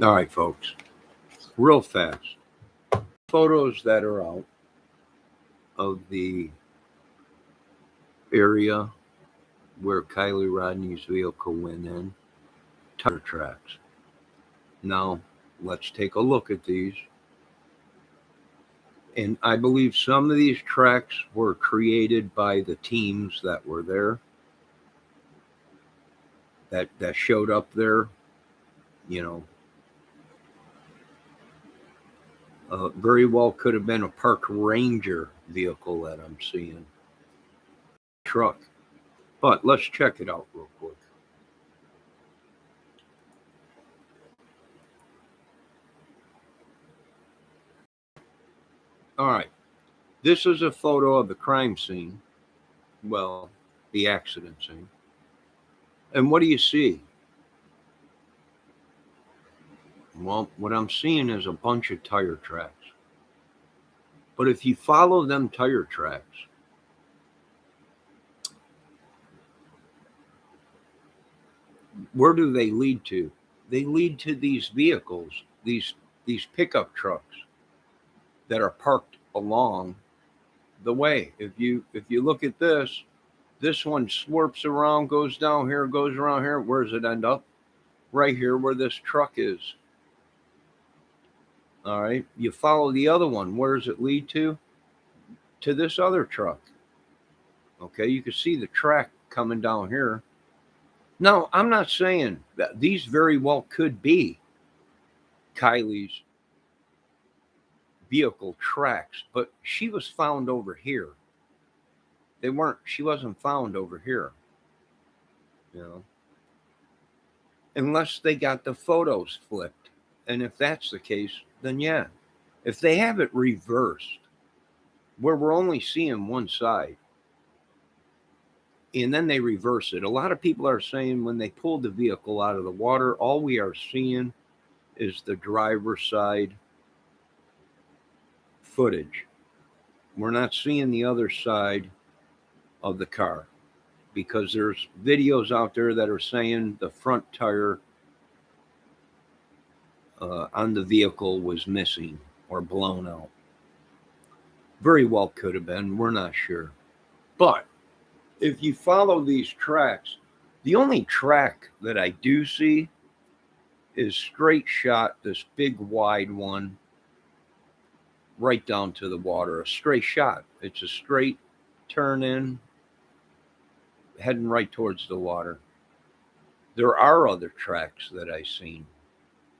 All right, folks, real fast. Photos that are out of the area where Kylie Rodney's vehicle went in, tire tracks. Now, let's take a look at these. And I believe some of these tracks were created by the teams that were there, that showed up there, you know. Very well could have been a park ranger vehicle that I'm seeing. Truck. But let's check it out real quick. All right. This is a photo of the crime scene. Well, the accident scene. And what do you see? Well, what I'm seeing is a bunch of tire tracks. But if you follow them tire tracks, where do they lead to? They lead to these vehicles, these pickup trucks that are parked along the way. If you look at this one swerps around, goes down here, goes around here. Where does it end up? Right here where this truck is. All right. You follow the other one. Where does it lead to? To this other truck. Okay. You can see the track coming down here. Now, I'm not saying that these very well could be Kylie's vehicle tracks, but she was found over here. She wasn't found over here. You know, unless they got the photos flipped. And if that's the case, then yeah. If they have it reversed, where we're only seeing one side, and then they reverse it. A lot of people are saying when they pulled the vehicle out of the water, all we are seeing is the driver's side footage. We're not seeing the other side of the car because there's videos out there that are saying the front tire on the vehicle was missing or blown out. Very well could have been. We're not sure. But if you follow these tracks, the only track that I do see is straight shot, this big wide one, right down to the water. A straight shot. It's a straight turn in, heading right towards the water. There are other tracks that I've seen.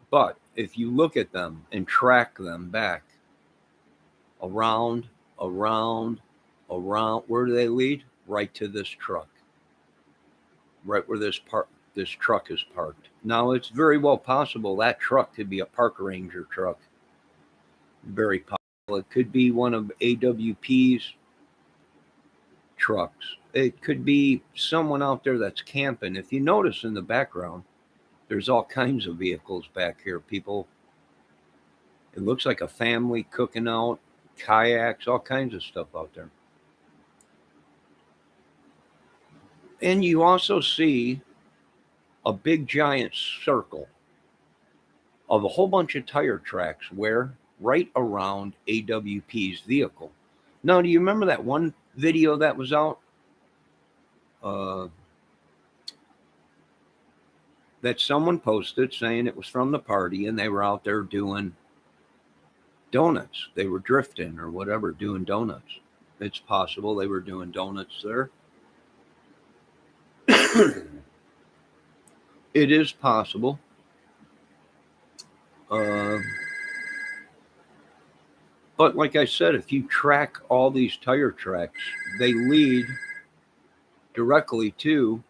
But if you look at them and track them back around, where do they lead? Right to this truck. Right where this truck is parked. Now, it's very well possible that truck could be a park ranger truck. Very possible. It could be one of AWP's trucks. It could be someone out there that's camping. If you notice in the background, there's all kinds of vehicles back here. People, it looks like a family cooking out, kayaks, all kinds of stuff out there. And you also see a big giant circle of a whole bunch of tire tracks where right around AWP's vehicle. Now, do you remember that one video that was out? That someone posted saying it was from the party and they were out there doing donuts. They were drifting or whatever, doing donuts. It's possible they were doing donuts there. It is possible. But like I said, if you track all these tire tracks, they lead directly to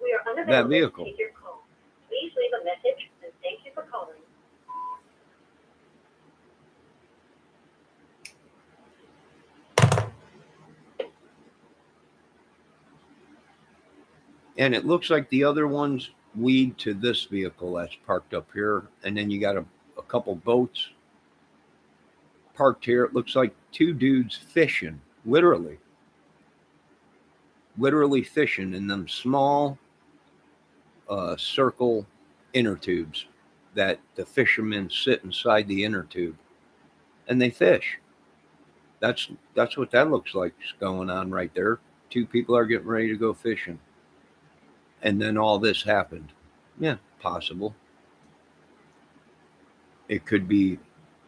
that vehicle. Please leave a message and thank you for calling. And it looks like the other ones lead to this vehicle that's parked up here. And then you got a couple boats parked here. It looks like two dudes fishing, literally fishing in them small circle inner tubes. that the fishermen sit inside the inner tube and they fish. That's what that looks like is going on right there. Two people are getting ready to go fishing. And then all this happened. Yeah, possible. It could be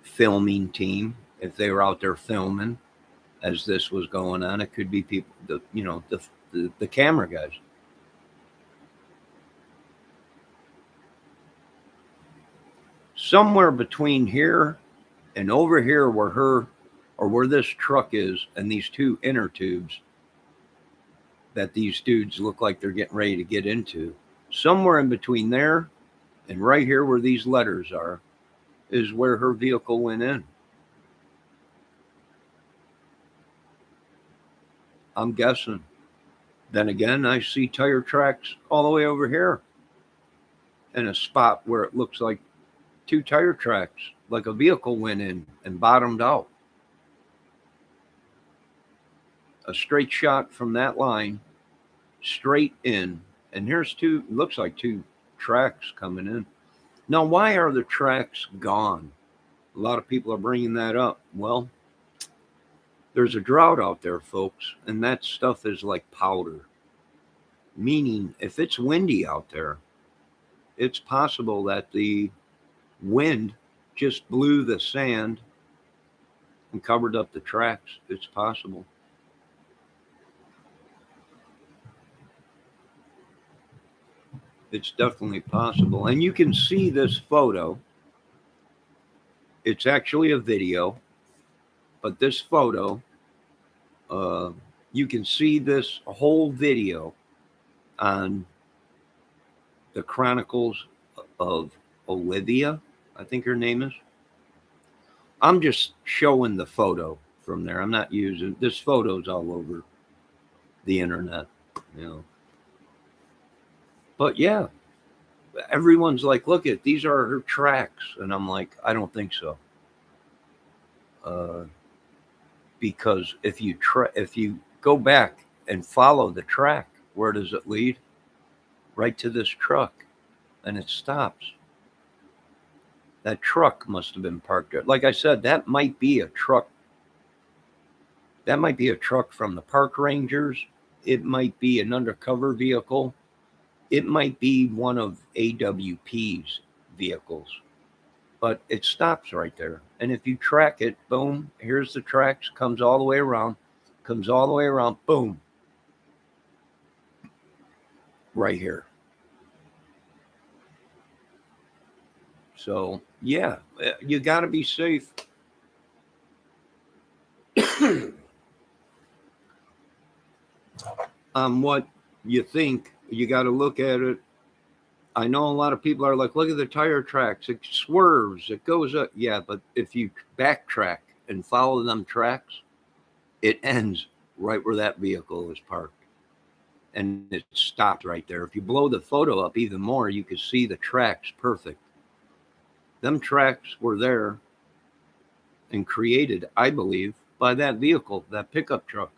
filming team if they were out there filming as this was going on. It could be people, the camera guys. Somewhere between here and over here where this truck is and these two inner tubes that these dudes look like they're getting ready to get into, somewhere in between there and right here where these letters are is where her vehicle went in. I'm guessing. Then again, I see tire tracks all the way over here in a spot where it looks like two tire tracks, like a vehicle went in and bottomed out. A straight shot from that line, straight in. And here's looks like two tracks coming in. Now, why are the tracks gone? A lot of people are bringing that up. Well, there's a drought out there, folks, and that stuff is like powder. Meaning, if it's windy out there, it's possible that the wind just blew the sand and covered up the tracks. It's possible. It's definitely possible. And you can see this photo. It's actually a video, but this photo, you can see this whole video on the Chronicles of Olivia, I think her name is. I'm just showing the photo from there. I'm not using this. Photo's all over the internet, you know. But yeah, everyone's like, look at these are her tracks, and I'm like, I don't think so. Because if you go back and follow the track, where does it lead? Right to this truck, and it stops. That truck must have been parked there. Like I said, that might be a truck. That might be a truck from the park rangers. It might be an undercover vehicle. It might be one of AWP's vehicles. But it stops right there. And if you track it, boom, here's the tracks, comes all the way around, boom, right here. So, yeah, you got to be safe. On what you think, you got to look at it. I know a lot of people are like, look at the tire tracks. It swerves, it goes up. Yeah, but if you backtrack and follow them tracks, it ends right where that vehicle is parked. And it stopped right there. If you blow the photo up even more, you can see the tracks perfect. Them tracks were there and created, I believe, by that vehicle, that pickup truck.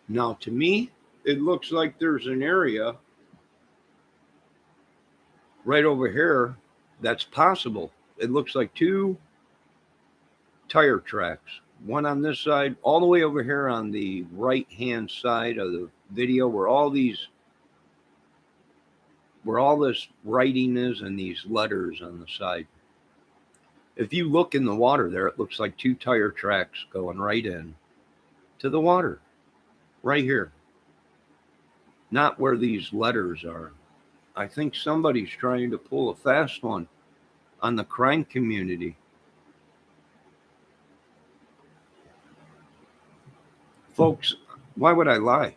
Now, to me, it looks like there's an area right over here that's possible. It looks like two tire tracks, one on this side, all the way over here on the right hand side of the video where all this writing is and these letters on the side. If you look in the water there, it looks like two tire tracks going right in to the water, right here. Not where these letters are. I think somebody's trying to pull a fast one on the crime community. Folks, why would I lie?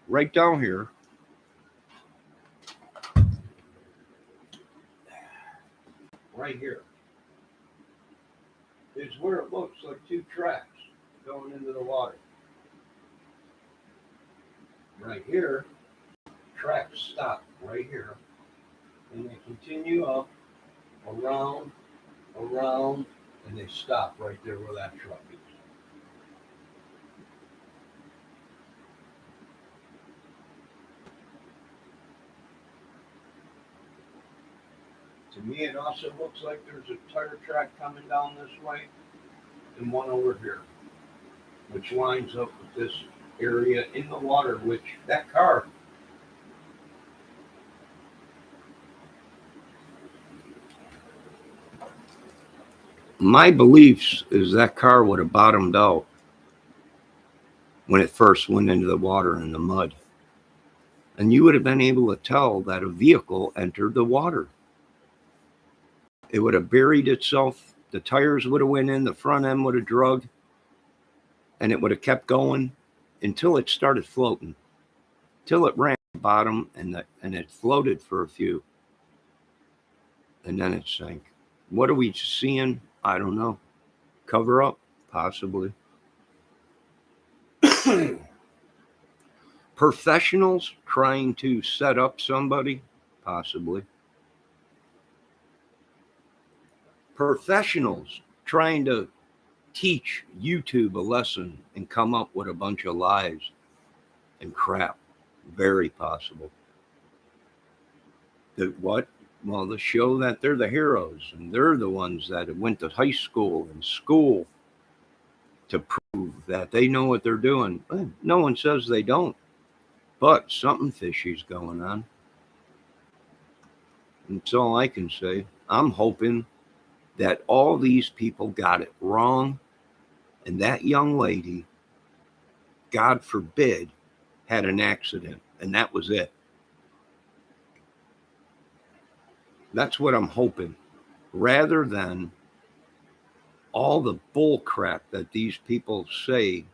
Right down here, right here, is where it looks like two tracks going into the water. Right here, tracks stop right here, and they continue up, around, and they stop right there where that truck is. To me, it also looks like there's a tire track coming down this way and one over here, which lines up with this area in the water, which that car, my beliefs is that car would have bottomed out when it first went into the water and the mud. And you would have been able to tell that a vehicle entered the water. It would have buried itself. The tires would have went in, the front end would have drug, and it would have kept going until it started floating, till it ran the bottom and it floated for a few, and then it sank. What are we seeing? I don't know. Cover up? Possibly. Professionals trying to set up somebody? Possibly. Professionals trying to teach YouTube a lesson and come up with a bunch of lies and crap? Very possible. What? Well, the show that they're the heroes and they're the ones that went to high school and school to prove that they know what they're doing. No one says they don't, but something fishy's going on. That's all I can say. I'm hoping that all these people got it wrong and that young lady, God forbid, had an accident and that was it. That's what I'm hoping, rather than all the bull crap that these people say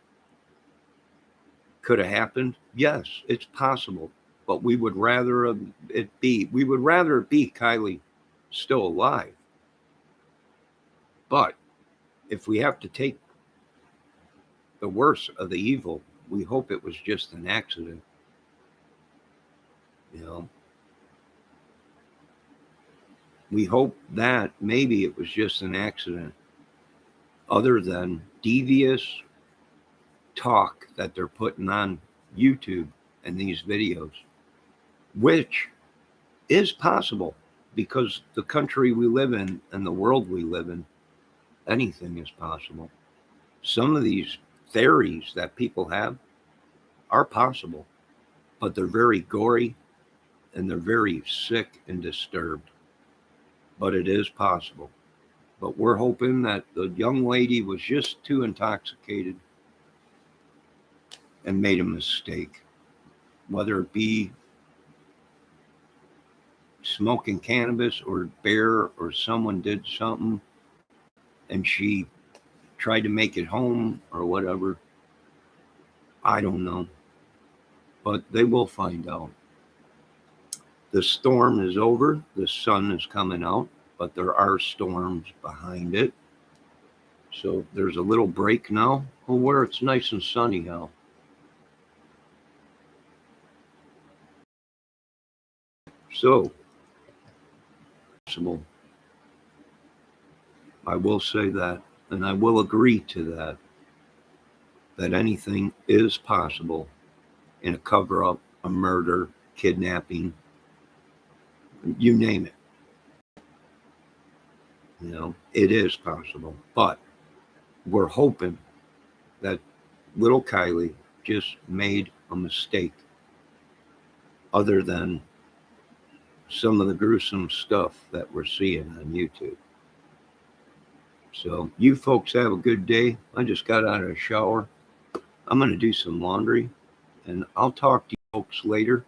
could have happened. Yes, it's possible, but we would rather it be Kiely still alive. But if we have to take the worst of the evil, we hope it was just an accident. You know, we hope that maybe it was just an accident, other than devious talk that they're putting on YouTube and these videos, which is possible because the country we live in and the world we live in, anything is possible. Some of these theories that people have are possible, but they're very gory and they're very sick and disturbed. But it is possible. But we're hoping that the young lady was just too intoxicated and made a mistake, whether it be smoking cannabis or bear or someone did something and she tried to make it home or whatever. I don't know. But they will find out. The storm is over. The sun is coming out, but there are storms behind it. So there's a little break now where it's nice and sunny now. So, possible. I will say that, and I will agree to that anything is possible in a cover up, a murder, kidnapping, you name it. You know, it is possible. But we're hoping that little Kiely just made a mistake, other than some of the gruesome stuff that we're seeing on YouTube. So you folks have a good day. I just got out of the shower. I'm going to do some laundry and I'll talk to you folks later.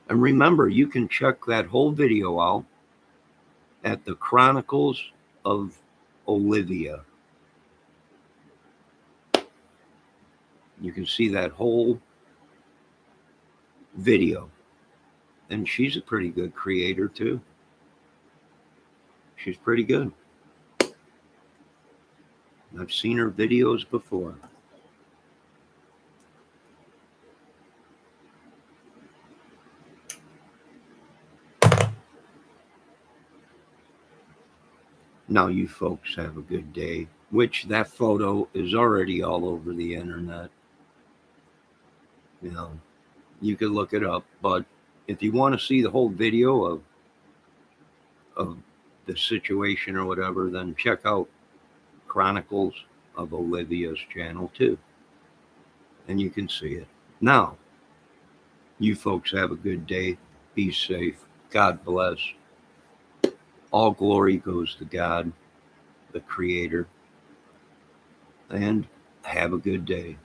And remember, you can check that whole video out at the Chronicles of Olivia. You can see that whole video. And she's a pretty good creator too. She's pretty good. I've seen her videos before. Now you folks have a good day, which that photo is already all over the internet. You know, you can look it up, but if you want to see the whole video of the situation or whatever, then check out Chronicles of Olivia's channel too. And you can see it. Now, you folks have a good day. Be safe. God bless. All glory goes to God, the Creator. And have a good day.